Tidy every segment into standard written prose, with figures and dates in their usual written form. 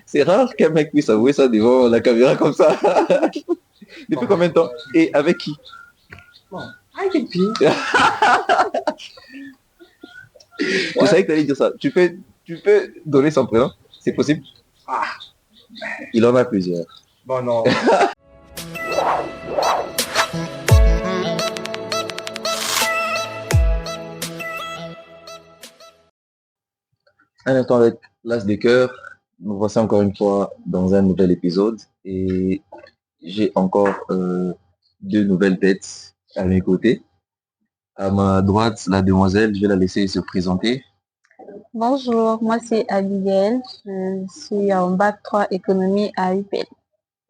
C'est rare qu'un mec puisse avouer ça devant la caméra comme ça. Depuis combien de temps? Et avec qui? Bon, avec une fille. Je savais que tu allais dire ça. Tu peux donner son prénom? C'est possible? Ah, Il en a plusieurs. bon, non. Un instant avec l'As des cœurs. Nous voici encore une fois dans un nouvel épisode. Et j'ai encore deux nouvelles têtes à mes côtés. À ma droite, la demoiselle, je vais la laisser se présenter. Bonjour, moi c'est Abigail, je suis en bac 3 économie à UPL.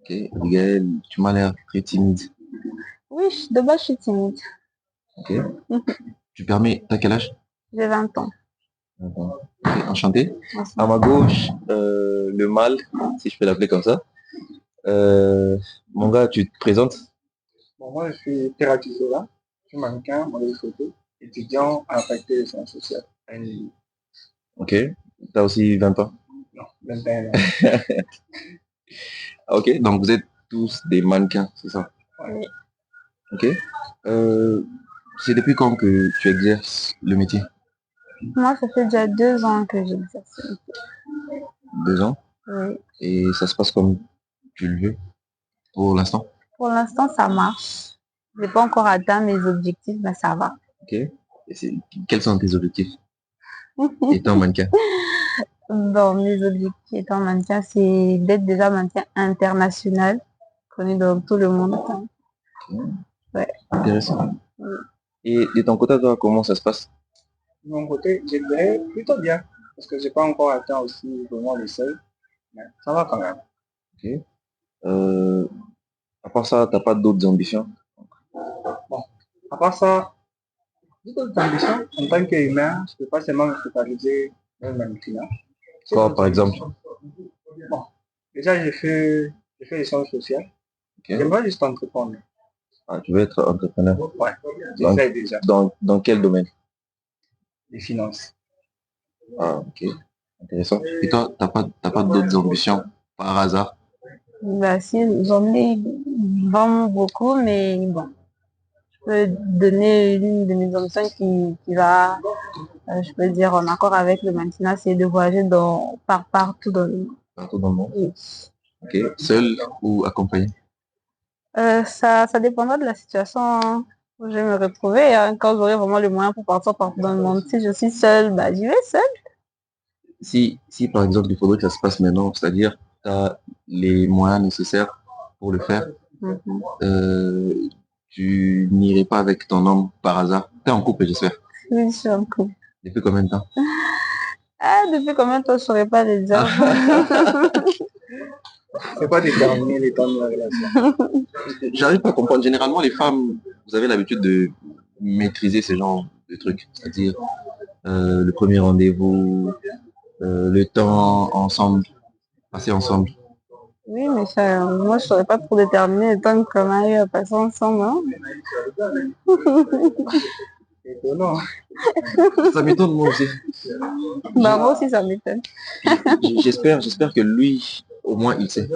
Ok, Abigail, tu m'as l'air très timide. Oui, de base je suis timide, Ok. Tu permets, t'as quel âge? j'ai 20 ans. D'accord. Ok, enchanté. Merci. À ma gauche, le mâle, si je peux l'appeler comme ça. Mon gars, tu te présentes? Bon, moi, je suis Teratisola. Je suis mannequin, modèle photo, étudiant à la faculté des sciences sociales. À l'UNI. Ok. T'as aussi 20 ans. Non, 21 ans. Ok, donc vous êtes tous des mannequins, c'est ça? Oui. Ok. Euh, c'est depuis quand que tu exerces le métier? Moi ça fait déjà 2 ans que j'exerce. 2 ans. Oui. Et ça se passe comme tu le veux pour l'instant? Pour l'instant ça marche. J'ai pas encore atteint mes objectifs, mais ça va. Ok. Et quels sont tes objectifs étant mannequin? Bon, mes objectifs étant mannequin, c'est d'être déjà mannequin international, connu dans tout le monde. Ouais. Intéressant. Oui. Et de ton côté, toi, comment ça se passe? De mon côté, je dirais plutôt bien, parce que j'ai pas encore atteint aussi vraiment le seuil, mais ça va quand même. Ok. Euh, à part ça, t'as pas d'autres ambitions? Bon, à part ça, j'ai d'autres ambitions. En tant qu'humain, je ne peux pas seulement me focaliser dans le mannequinat. J'ai Quoi, d'autres par exemple? ambitions. Bon, déjà, j'ai fait les sciences sociales. Ok. J'aimerais juste entreprendre. Ah, tu veux être entrepreneur? Ouais, Dans, j'essaie déjà. dans quel domaine? Les finances. Ah, ok. Intéressant. Et toi, t'as pas d'autres ambitions par hasard? Bah si, j'en ai vraiment beaucoup, mais bon, je peux donner une de mes ambitions qui va, je peux dire, en accord avec le mannequinat, c'est de voyager partout dans le monde. Partout dans le monde? Oui. Ok. Seul ou accompagné? Ça dépendra de la situation où je vais me retrouver, hein, quand j'aurai vraiment le moyen pour partir partout dans le monde. Si je suis seule, bah j'y vais seule. Si par exemple, il faudrait que ça se passe maintenant, c'est-à-dire tu as les moyens nécessaires pour le faire, Mhm. tu n'irais pas avec ton homme par hasard. T'es en couple, j'espère. Oui, je suis en couple. Depuis combien de temps? Ah, depuis combien de temps je saurais pas les dire. C'est pas déterminer les temps de la relation. J'arrive pas à comprendre. Généralement, les femmes, vous avez l'habitude de maîtriser ce genre de trucs, c'est-à-dire le premier rendez-vous, le temps ensemble, passer ensemble. Oui, mais ça, moi je saurais pas trop déterminer le temps qu'on a eu à passer ensemble. Hein. C'est étonnant. Ça m'étonne moi aussi. Bah moi aussi ça m'étonne. J'espère que lui, au moins, il sait.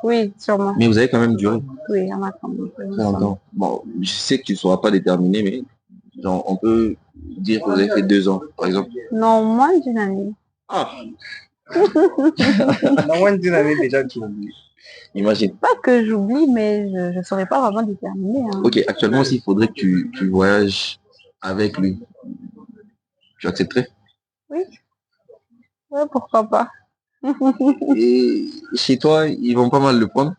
Oui, sûrement. Mais vous avez quand même duré Oui, on a quand même. très longtemps. Bon, je sais que tu ne sauras pas déterminer, mais genre, on peut dire que vous avez fait 2 ans, par exemple. Non, moins d'une année. Ah, Dans moins d'une année déjà, tu oublies. imagine. Pas que j'oublie, mais je ne saurais pas vraiment déterminer. Hein. Ok, actuellement, s'il faudrait que tu voyages avec lui, tu accepterais? Oui, ouais, pourquoi pas. Et chez toi, ils vont pas mal le prendre.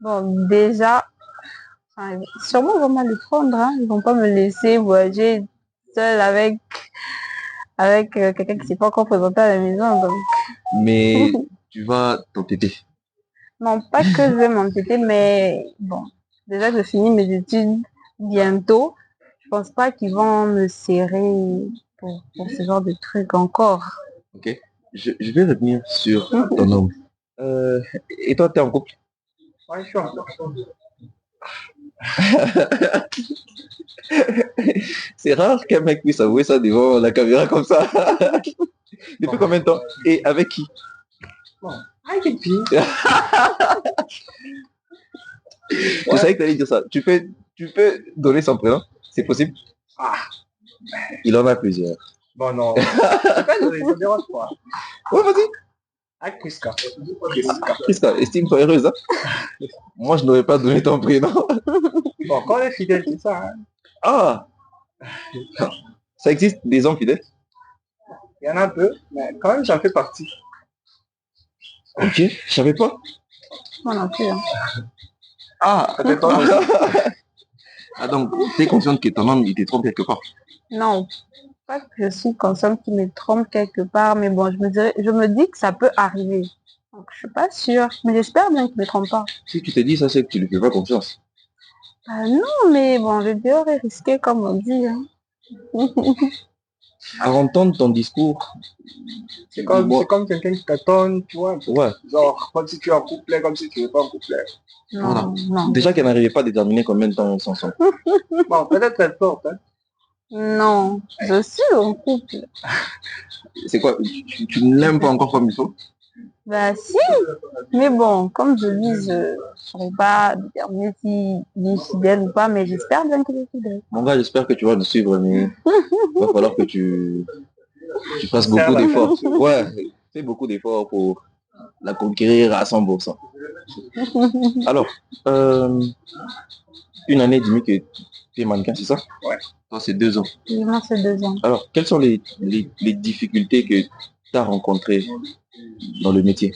Bon, déjà, enfin, sûrement ils vont mal le prendre. Hein. Ils vont pas me laisser voyager seule avec quelqu'un qui s'est pas encore présenté à la maison. Donc, Mais tu vas t'entêter. non, pas que je vais m'entêter, mais bon, déjà que je finis mes études bientôt, je pense pas qu'ils vont me serrer pour ce genre de trucs encore. Ok. Je vais revenir sur ton homme. Euh, et toi, tu es en couple? Ouais, je suis en couple. C'est rare qu'un mec puisse avouer ça devant la caméra comme ça. Depuis combien de temps? Et avec qui? Bon, avec une fille. Je savais que tu allais dire ça. Tu peux donner son prénom? C'est possible? Ah, Il en a plusieurs. bon, non. C'est pas donné, ça me dérange pas. Ouais, vas-y. Avec Priska. Christa, estime-toi heureuse. Hein? Moi, je n'aurais pas donné ton prénom. Bon, quand on est fidèle, c'est ça. Hein. Ah, ça existe des hommes fidèles? Il y en a un peu, mais quand même, j'en fais partie. Ok, je savais pas. Moi non plus. Hein. Ah, Peut-être toi, ah donc, tu es consciente que ton homme, il te trompe quelque part. Non, pas que je suis consciente qu'il me trompe quelque part, mais bon, je me dis que ça peut arriver. Donc, je suis pas sûre, mais j'espère bien qu'il me trompe pas. Si tu te dis ça, c'est que tu lui fais pas confiance. Ah non, mais bon, le dehors est risqué, comme on dit. Hein. À entendre ton discours, c'est comme, moi, c'est comme quelqu'un qui t'attend, tu vois. ouais, Genre, comme si tu es en couplet, comme si tu n'es pas en couplet. voilà. Non, non. Déjà qu'elle n'arrivait pas à déterminer combien de temps ils sont ensemble. Bon, peut-être elle porte, hein. Non, je suis en couple. C'est quoi? Tu ne l'aimes pas encore comme il faut? Bah si, mais bon, comme je dis, je ne saurais pas déterminer s'il est fidèle ou pas, mais j'espère bien qu'il est fidèle. Mon gars, j'espère que tu vas nous suivre, mais il va falloir que tu fasses beaucoup Serre la d'efforts. Ouais, fais beaucoup d'efforts pour la conquérir à 100%. Alors, une année et demie que tu es mannequin, c'est ça? Ouais. Toi, c'est 2 ans. Vivement ces 2 ans. Alors, quelles sont les difficultés que tu as rencontrées dans le métier?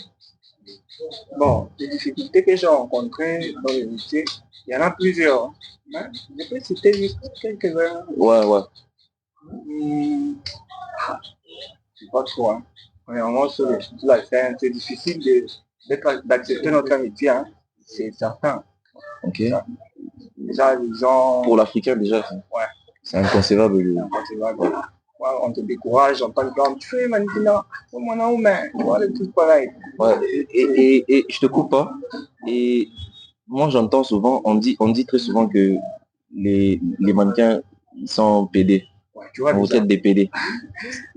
Bon, les difficultés que j'ai rencontrées dans le métier, il y en a plusieurs. Hein. Je peux citer juste quelques-uns. Ouais, ouais. Je sais pas trop. Hein. Premièrement, sur la scène, c'est difficile d'accepter notre métier. Hein. C'est certain. Ok. Déjà, les gens... Pour l'Africain, déjà, Ouais. c'est inconcevable. Ouais, on te décourage, on parle comme tu fais maintenant, c'est mon nom, mais tu vois, le truc pareil. Ouais, et je te coupe pas. Et moi, j'entends souvent, on dit très souvent que les mannequins, ils sont PD. Ouais, tu vois, Vous déjà. êtes des PD.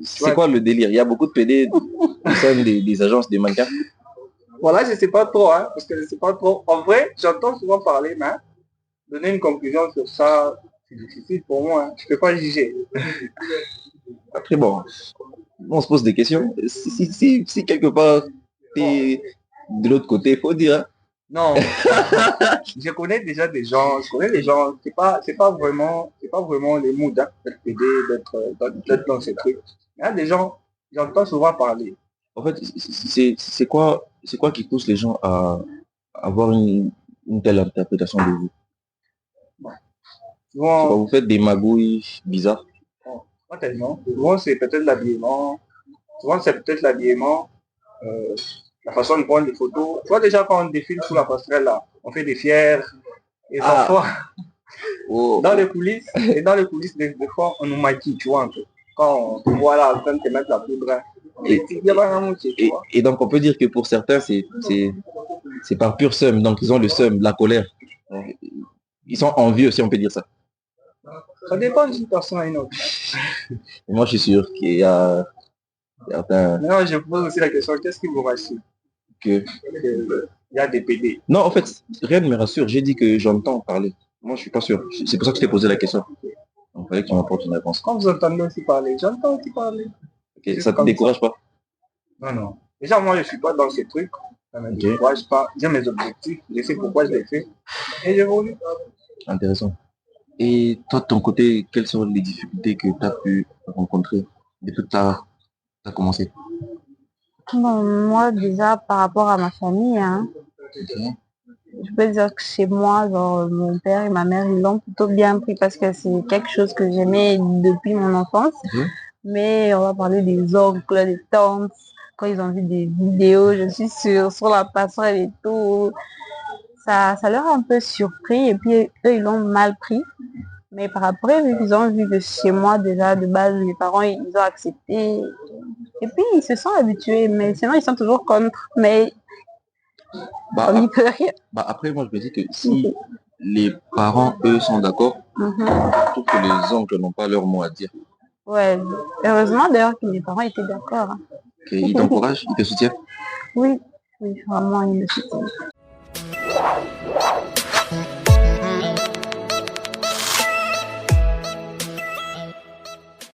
C'est quoi le délire? Il y a beaucoup de PD au sein des agences de mannequins. Voilà, je sais pas trop, hein, parce que je sais pas trop. En vrai, j'entends souvent parler, mais donner une conclusion sur ça, c'est difficile pour moi. Hein. Je peux pas juger. Après, bon, on se pose des questions. Si quelque part, t'es de l'autre côté, il faut dire. Hein. Non, je connais déjà des gens, c'est pas vraiment les moods hein, d'être PD, d'être dans ces trucs. Il y a des gens, j'entends souvent parler. En fait, c'est quoi qui pousse les gens à avoir une telle interprétation de vous? C'est quoi, Souvent, vous faites des magouilles bizarres? pas tellement. Souvent, c'est peut-être l'habillement. Souvent, c'est peut-être l'habillement, la façon de prendre des photos. Tu vois, déjà, quand on défile sous la passerelle, là, on fait des fiers. Et parfois, Oh, dans les coulisses, des fois, on nous maquille, tu vois, un peu. Quand on te voit là, en train de te mettre la poudre, hein, et donc, on peut dire que pour certains, c'est par pur seum. Donc, ils ont le seum, la colère. Ils sont envieux, si on peut dire ça. Ça dépend d'une personne à une autre. Et moi, je suis sûr qu'il y a certains Maintenant, je pose aussi la question, qu'est-ce qui vous rassure que... Il y a des PD. Non, en fait, rien ne me rassure. J'ai dit que j'entends parler. Moi, je suis pas sûr. C'est pour ça que je t'ai posé la question. Donc, il fallait que tu m'apportes une réponse. Quand vous entendez aussi parler, j'entends aussi parler. Okay. Ça te décourage pas? Non, non. Déjà, moi, je suis pas dans ces trucs. Ça me décourage pas. J'ai mes objectifs. Je sais pourquoi je les fais. Et j'évolue. Intéressant. Et toi, de ton côté, quelles sont les difficultés que tu as pu rencontrer depuis que tu as commencé? Bon, moi, déjà, par rapport à ma famille, hein, Okay. je peux dire que chez moi, genre, mon père et ma mère, ils l'ont plutôt bien pris parce que c'est quelque chose que j'aimais depuis mon enfance. Okay. Mais on va parler des oncles, des tantes, quand ils ont vu des vidéos, je suis sûre, sur la passerelle et tout, ça leur a un peu surpris et puis eux, ils l'ont mal pris. Mais par après, vu qu'ils ont vu que chez moi, déjà, de base, mes parents, ils ont accepté. Et puis, ils se sont habitués, mais sinon, ils sont toujours contre. Mais Bah, on n'y peut rien. bah, après, moi, je me dis que si les parents, eux, sont d'accord, je trouve que les oncles n'ont pas leur mot à dire. Ouais, heureusement d'ailleurs que mes parents étaient d'accord, hein. Ok, ils t'encouragent, ils te soutiennent? Oui, oui, vraiment, ils me soutiennent.